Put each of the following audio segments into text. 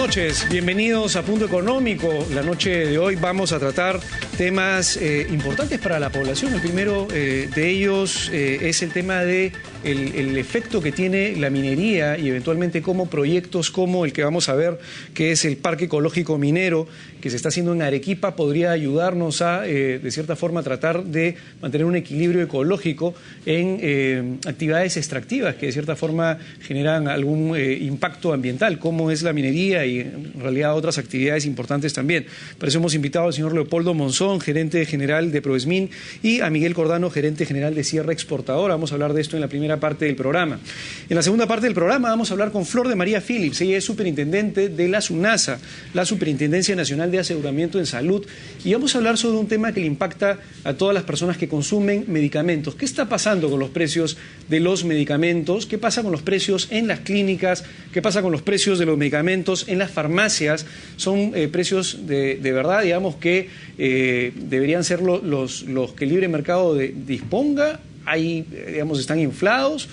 noches, bienvenidos a Punto Económico. La noche de hoy vamos a tratar temas importantes para la población. El primero de ellos es el tema de el efecto que tiene la minería y eventualmente cómo proyectos como el que vamos a ver, que es el Parque Ecológico Minero, que se está haciendo en Arequipa, podría ayudarnos a, de cierta forma, tratar de mantener un equilibrio ecológico en actividades extractivas que de cierta forma generan algún impacto ambiental, como es la minería y en realidad otras actividades importantes también. Por eso hemos invitado al señor Leopoldo Monzón, gerente general de Provesmin, y a Miguel Cordano, gerente general de Sierra Exportadora. Vamos a hablar de esto en la primera parte del programa. En la segunda parte del programa vamos a hablar con Flor de María Phillips. Ella es superintendente de la SUNASA, la Superintendencia Nacional de Aseguramiento en Salud, y vamos a hablar sobre un tema que le impacta a todas las personas que consumen medicamentos. ¿Qué está pasando con los precios de los medicamentos? ¿Qué pasa con los precios en las clínicas? ¿Qué pasa con los precios de los medicamentos en las farmacias? Son precios de verdad, digamos, que deberían ser los que el libre mercado disponga. Ahí, digamos, están inflados.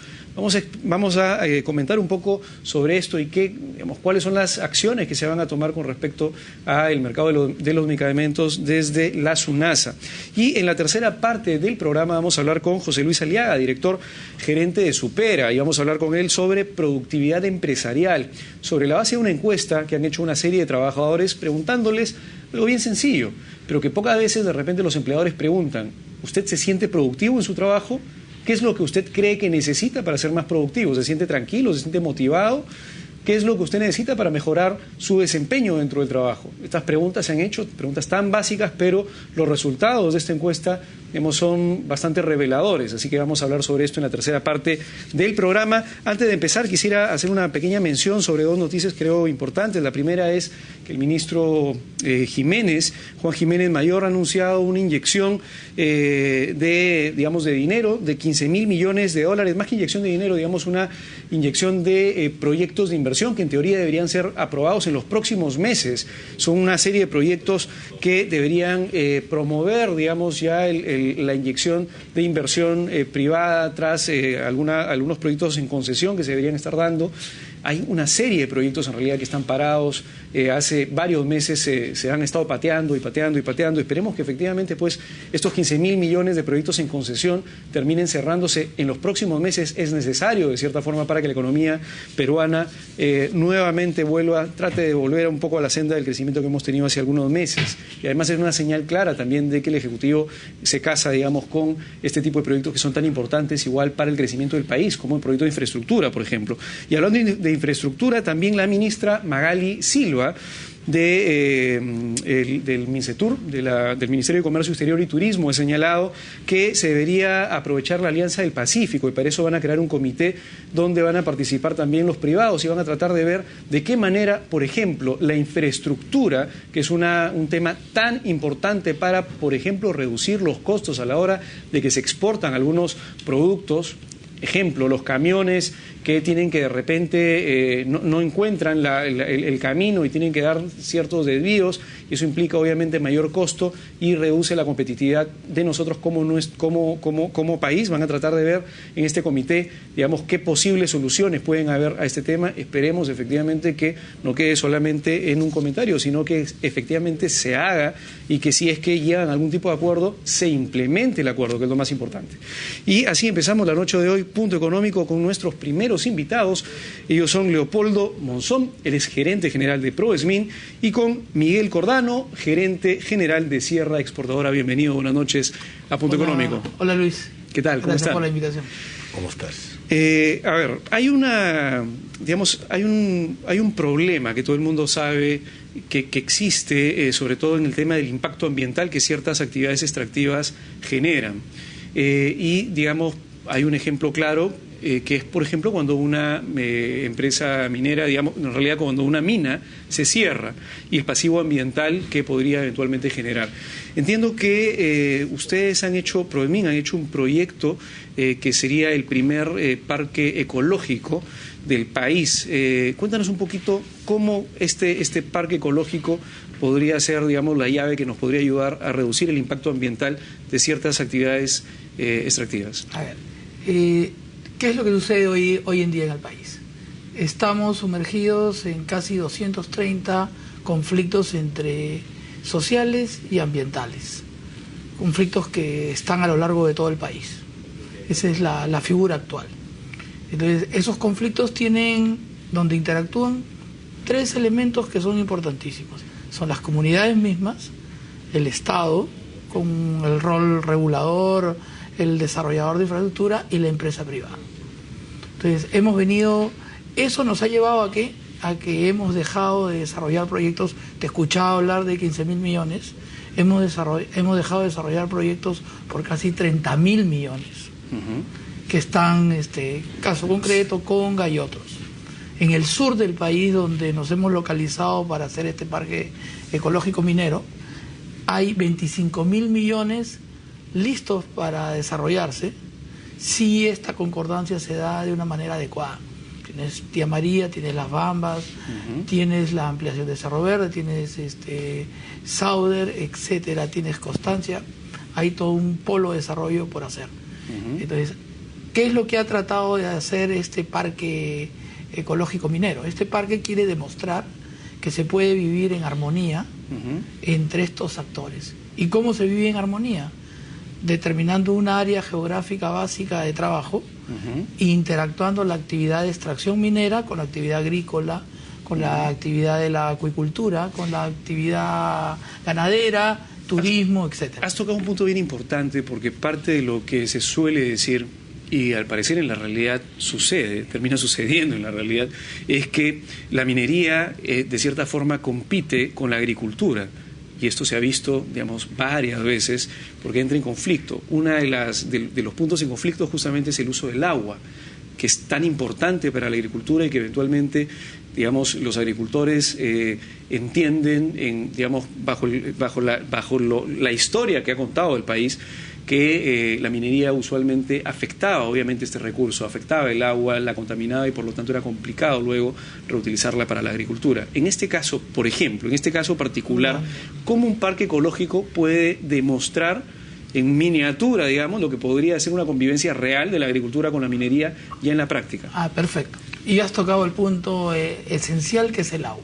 Vamos a comentar un poco sobre esto y cuáles son las acciones que se van a tomar con respecto al mercado de los medicamentos desde la SUNASA. Y en la tercera parte del programa vamos a hablar con José Luis Aliaga, director gerente de Supera, y vamos a hablar con él sobre productividad empresarial, sobre la base de una encuesta que han hecho una serie de trabajadores preguntándoles algo bien sencillo, pero que pocas veces de repente los empleadores preguntan: ¿usted se siente productivo en su trabajo? ¿Qué es lo que usted cree que necesita para ser más productivo? ¿Se siente tranquilo? ¿Se siente motivado? ¿Qué es lo que usted necesita para mejorar su desempeño dentro del trabajo? Estas preguntas se han hecho, preguntas tan básicas, pero los resultados de esta encuesta son bastante reveladores. Así que vamos a hablar sobre esto en la tercera parte del programa. Antes de empezar, quisiera hacer una pequeña mención sobre dos noticias creo importantes. La primera es que el ministro Juan Jiménez Mayor, ha anunciado una inyección de dinero de 15.000 millones de dólares, más que inyección de dinero, una inyección de proyectos de inversión que en teoría deberían ser aprobados en los próximos meses. Son una serie de proyectos que deberían promover, ya la inyección de inversión privada tras algunos proyectos en concesión que se deberían estar dando. Hay una serie de proyectos en realidad que están parados, hace varios meses se han estado pateando y pateando y pateando. Esperemos que efectivamente estos 15.000 millones de proyectos en concesión terminen cerrándose en los próximos meses. Es necesario de cierta forma para que la economía peruana nuevamente trate de volver un poco a la senda del crecimiento que hemos tenido hace algunos meses. Y además es una señal clara también de que el Ejecutivo se casa, con este tipo de proyectos que son tan importantes igual para el crecimiento del país, como el proyecto de infraestructura, por ejemplo. Y hablando de infraestructura, también la ministra Magali Silva del MINCETUR, del Ministerio de Comercio Exterior y Turismo, ha señalado que se debería aprovechar la Alianza del Pacífico, y para eso van a crear un comité donde van a participar también los privados y van a tratar de ver de qué manera, por ejemplo, la infraestructura, que es un tema tan importante para, por ejemplo, reducir los costos a la hora de que se exportan algunos productos. Ejemplo, los camiones que tienen que de repente no encuentran el camino y tienen que dar ciertos desvíos, y eso implica obviamente mayor costo y reduce la competitividad de nosotros como país. Van a tratar de ver en este comité, qué posibles soluciones pueden haber a este tema. Esperemos efectivamente que no quede solamente en un comentario, sino que efectivamente se haga, y que si es que llegan a algún tipo de acuerdo, se implemente el acuerdo, que es lo más importante. Y así empezamos la noche de hoy, Punto Económico, con nuestros primeros invitados. Ellos son Leopoldo Monzón, él es gerente general de Provesmin, y con Miguel Cordano, gerente general de Sierra Exportadora. Bienvenido, buenas noches a Punto Económico. Hola Luis. ¿Qué tal? ¿Cómo están? Gracias por la invitación. ¿Cómo estás? Hay un problema que todo el mundo sabe que existe, sobre todo en el tema del impacto ambiental que ciertas actividades extractivas generan. Hay un ejemplo claro, que es, por ejemplo, cuando una empresa minera, en realidad cuando una mina se cierra, y el pasivo ambiental que podría eventualmente generar. Entiendo que Provesmin han hecho un proyecto que sería el primer parque ecológico del país. Cuéntanos un poquito cómo este parque ecológico podría ser, la llave que nos podría ayudar a reducir el impacto ambiental de ciertas actividades extractivas. A ver, ¿qué es lo que sucede hoy en día en el país? estamos sumergidos en casi 230 conflictos entre sociales y ambientales, conflictos que están a lo largo de todo el país. Esa es la figura actual. Entonces, esos conflictos tienen, donde interactúan, tres elementos que son importantísimos. Son las comunidades mismas, el Estado, con el rol regulador, el desarrollador de infraestructura y la empresa privada. Entonces, eso nos ha llevado a que hemos dejado de desarrollar proyectos. Te escuchaba hablar de 15.000 millones, hemos dejado de desarrollar proyectos por casi 30.000 millones, que están, caso concreto, Conga y otros. En el sur del país, donde nos hemos localizado para hacer este parque ecológico minero, hay 25.000 millones listos para desarrollarse si esta concordancia se da de una manera adecuada. Tienes Tía María, tienes Las Bambas, tienes la ampliación de Cerro Verde, tienes Sauder, etcétera, tienes Constancia. Hay todo un polo de desarrollo por hacer. Entonces, ¿qué es lo que ha tratado de hacer este parque ecológico minero? Este parque quiere demostrar que se puede vivir en armonía entre estos actores. ¿Y cómo se vive en armonía? Determinando un área geográfica básica de trabajo, interactuando la actividad de extracción minera con la actividad agrícola, con la actividad de la acuicultura, con la actividad ganadera, turismo, etcétera. Has tocado un punto bien importante, porque parte de lo que se suele decir, y al parecer en la realidad termina sucediendo en la realidad, es que la minería de cierta forma compite con la agricultura. Y esto se ha visto, digamos, varias veces, porque entra en conflicto. Uno de los puntos en conflicto justamente es el uso del agua, que es tan importante para la agricultura y que eventualmente, digamos, los agricultores entienden, digamos, bajo la historia que ha contado el país, que la minería usualmente afectaba, obviamente, este recurso, afectaba el agua, la contaminaba y por lo tanto era complicado luego reutilizarla para la agricultura. En este caso, por ejemplo, en este caso particular, ¿cómo un parque ecológico puede demostrar en miniatura, digamos, lo que podría ser una convivencia real de la agricultura con la minería ya en la práctica? Perfecto. Y has tocado el punto esencial, que es el agua.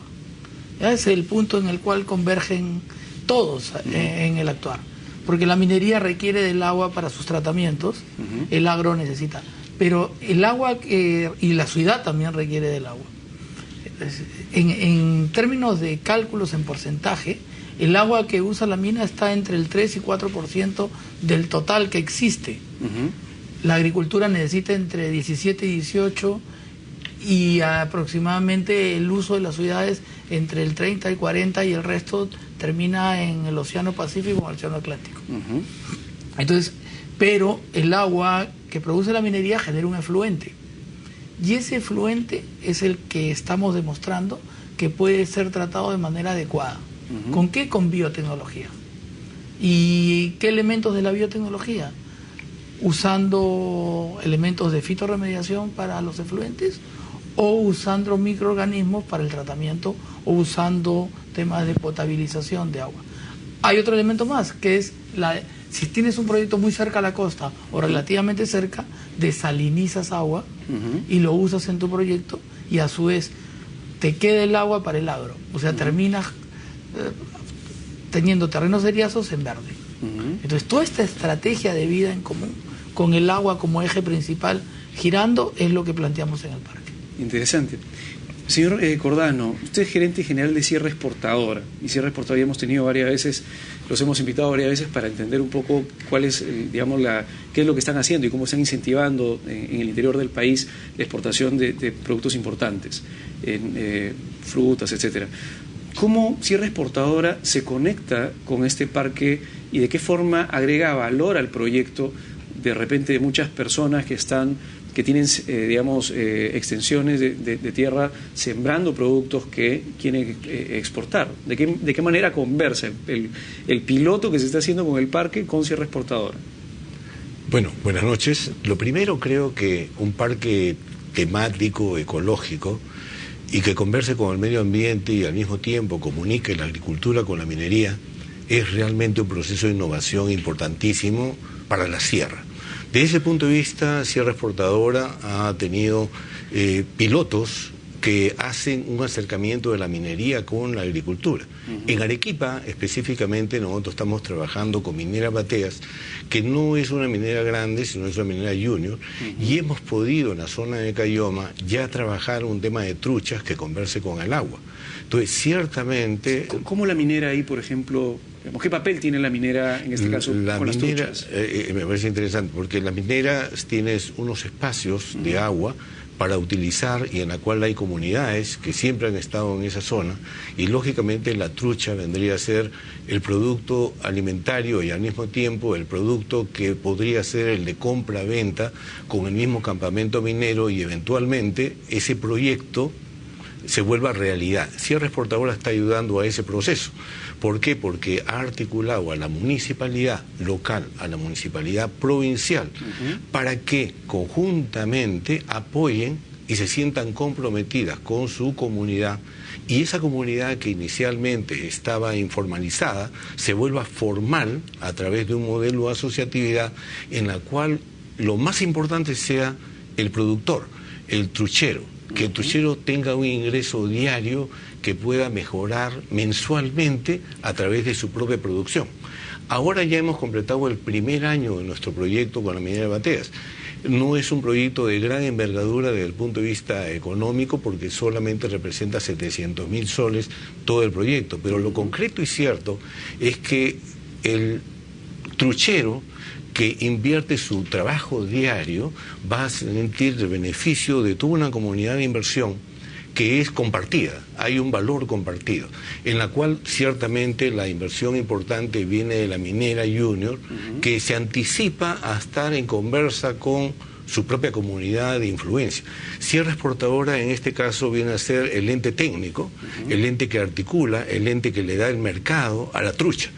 ¿Ya? Es el punto en el cual convergen todos en el actuar. Porque la minería requiere del agua para sus tratamientos, el agro necesita. Pero el agua y la ciudad también requiere del agua. En términos de cálculos en porcentaje, el agua que usa la mina está entre el 3 y 4% del total que existe. La agricultura necesita entre 17 y 18, y aproximadamente el uso de las ciudades entre el 30 y 40, y el resto termina en el Océano Pacífico o el Océano Atlántico. Entonces, pero el agua que produce la minería genera un efluente, y ese efluente es el que estamos demostrando que puede ser tratado de manera adecuada. ¿Con qué? Con biotecnología. ¿Y qué elementos de la biotecnología? Usando elementos de fitorremediación para los efluentes, o usando microorganismos para el tratamiento, o usando temas de potabilización de agua. Hay otro elemento más, que es si tienes un proyecto muy cerca a la costa o relativamente cerca, desalinizas agua y lo usas en tu proyecto, y a su vez te queda el agua para el agro. O sea, terminas teniendo terrenos eriazos en verde. Entonces, toda esta estrategia de vida en común, con el agua como eje principal girando, es lo que planteamos en el parque. Interesante. Señor Cordano, usted es gerente general de Sierra Exportadora, y Sierra Exportadora hemos tenido varias veces, los hemos invitado varias veces para entender un poco cuál es, digamos, qué es lo que están haciendo y cómo están incentivando en el interior del país la exportación de productos importantes, en frutas, etcétera. ¿Cómo Sierra Exportadora se conecta con este parque y de qué forma agrega valor al proyecto de repente de muchas personas que tienen, digamos, extensiones de tierra sembrando productos que quieren exportar? ¿De qué manera conversa el piloto que se está haciendo con el parque con Sierra Exportadora? Bueno, buenas noches. Lo primero, creo que un parque temático, ecológico, y que converse con el medio ambiente y al mismo tiempo comunique la agricultura con la minería, es realmente un proceso de innovación importantísimo para la sierra. Desde ese punto de vista, Sierra Exportadora ha tenido pilotos que hacen un acercamiento de la minería con la agricultura. En Arequipa, específicamente, nosotros estamos trabajando con Minera Bateas, que no es una minera grande, sino es una minera junior, y hemos podido en la zona de Cayoma ya trabajar un tema de truchas que converse con el agua. Entonces, ciertamente... ¿Cómo la minera ahí, por ejemplo, qué papel tiene la minera en este caso la con minera, las truchas? Me parece interesante, porque la minera tienes unos espacios de agua para utilizar y en la cual hay comunidades que siempre han estado en esa zona y lógicamente la trucha vendría a ser el producto alimentario y al mismo tiempo el producto que podría ser el de compra-venta con el mismo campamento minero y eventualmente ese proyecto se vuelva realidad. Sierra Exportadora está ayudando a ese proceso. ¿Por qué? Porque ha articulado a la municipalidad local, a la municipalidad provincial, para que conjuntamente apoyen y se sientan comprometidas con su comunidad y esa comunidad que inicialmente estaba informalizada se vuelva formal a través de un modelo de asociatividad en la cual lo más importante sea el productor, el truchero, que el truchero tenga un ingreso diario que pueda mejorar mensualmente a través de su propia producción. Ahora ya hemos completado el primer año de nuestro proyecto con la minera de Bateas. No es un proyecto de gran envergadura desde el punto de vista económico porque solamente representa 700.000 soles todo el proyecto, pero lo concreto y cierto es que el truchero que invierte su trabajo diario va a sentir el beneficio de toda una comunidad de inversión que es compartida, hay un valor compartido, en la cual ciertamente la inversión importante viene de la minera junior, que se anticipa a estar en conversa con su propia comunidad de influencia. Sierra Exportadora en este caso viene a ser el ente técnico, el ente que articula, el ente que le da el mercado a la trucha.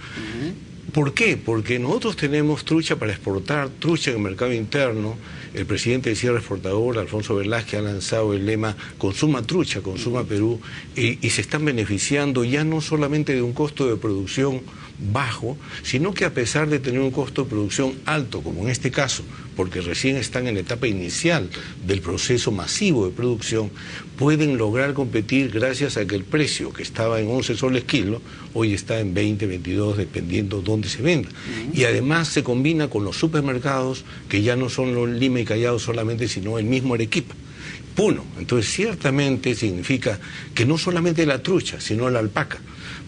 ¿Por qué? Porque nosotros tenemos trucha para exportar, trucha en el mercado interno. El presidente de Sierra Exportadora, Alfonso Velázquez, ha lanzado el lema Consuma trucha, consuma Perú, y se están beneficiando ya no solamente de un costo de producción bajo, sino que a pesar de tener un costo de producción alto, como en este caso, porque recién están en la etapa inicial del proceso masivo de producción, pueden lograr competir gracias a que el precio que estaba en 11 soles kilo, hoy está en 20, 22, dependiendo dónde se venda. Y además se combina con los supermercados, que ya no son los Lima y Callao solamente, sino el mismo Arequipa. Puno. Entonces ciertamente significa que no solamente la trucha, sino la alpaca,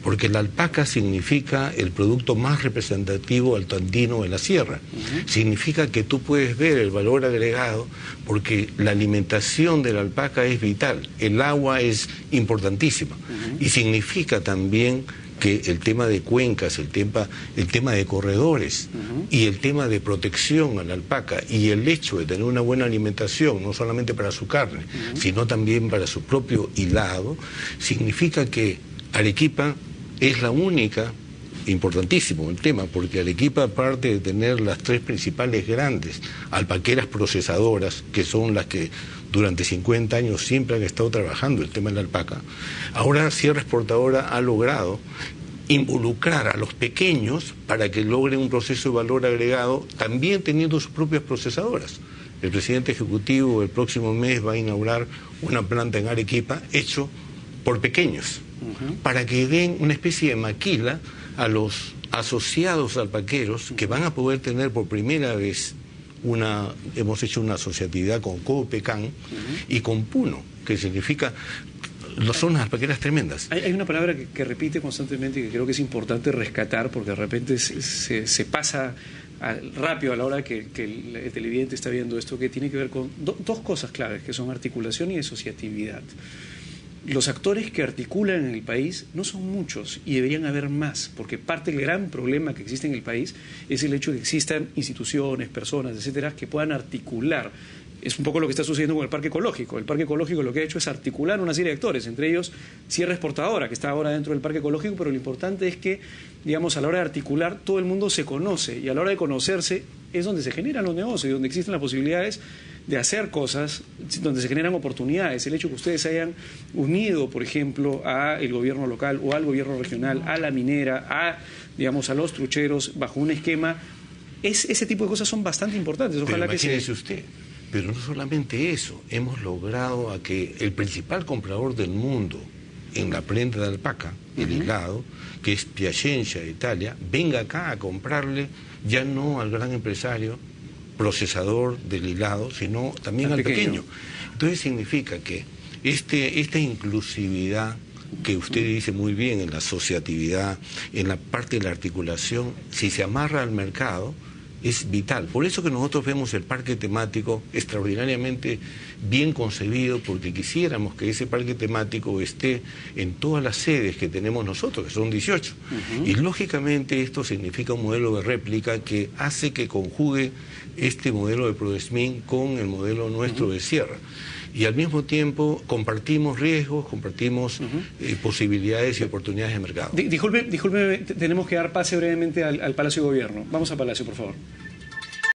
porque la alpaca significa el producto más representativo altoandino de la sierra. Significa que tú puedes ver el valor agregado porque la alimentación de la alpaca es vital, el agua es importantísima y significa también que el tema de cuencas, el tema de corredores y el tema de protección a la alpaca y el hecho de tener una buena alimentación, no solamente para su carne, sino también para su propio hilado, significa que Arequipa es la única, importantísimo el tema, porque Arequipa, aparte de tener las tres principales grandes alpaqueras procesadoras, que son las que durante 50 años siempre han estado trabajando el tema de la alpaca, ahora Sierra Exportadora ha logrado involucrar a los pequeños para que logren un proceso de valor agregado, también teniendo sus propias procesadoras. El presidente ejecutivo el próximo mes va a inaugurar una planta en Arequipa hecho por pequeños, para que den una especie de maquila a los asociados alpaqueros que van a poder tener por primera vez hemos hecho una asociatividad con Coopecan y con Puno, que significa, son unas alpaqueras tremendas. Hay una palabra que repite constantemente y que creo que es importante rescatar porque de repente se pasa rápido a la hora que el televidente está viendo esto, que tiene que ver con dos cosas claves, que son articulación y asociatividad. Los actores que articulan en el país no son muchos y deberían haber más, porque parte del gran problema que existe en el país es el hecho de que existan instituciones, personas, etcétera, que puedan articular. Es un poco lo que está sucediendo con el Parque Ecológico. El Parque Ecológico lo que ha hecho es articular una serie de actores, entre ellos Sierra Exportadora, que está ahora dentro del Parque Ecológico, pero lo importante es que, digamos, a la hora de articular todo el mundo se conoce y a la hora de conocerse es donde se generan los negocios y donde existen las posibilidades de hacer cosas, donde se generan oportunidades. El hecho que ustedes se hayan unido, por ejemplo, al gobierno local o al gobierno regional, a la minera, digamos, a los trucheros, bajo un esquema, ese tipo de cosas son bastante importantes. Ojalá pero imagínese usted, Pero no solamente eso, hemos logrado a que el principal comprador del mundo en la prenda de alpaca, el hilado, que es Piacenza de Italia, venga acá a comprarle ya no al gran empresario procesador del hilado, sino también al pequeño. Entonces significa que esta inclusividad que usted dice muy bien en la asociatividad, en la parte de la articulación, si se amarra al mercado, es vital. Por eso que nosotros vemos el parque temático extraordinariamente bien concebido, porque quisiéramos que ese parque temático esté en todas las sedes que tenemos nosotros, que son 18. Y lógicamente esto significa un modelo de réplica que hace que conjugue este modelo de Prodesmin con el modelo nuestro de Sierra. Y al mismo tiempo compartimos riesgos, compartimos posibilidades y oportunidades de mercado. Disculpe, tenemos que dar pase brevemente al Palacio de Gobierno. Vamos a Palacio, por favor.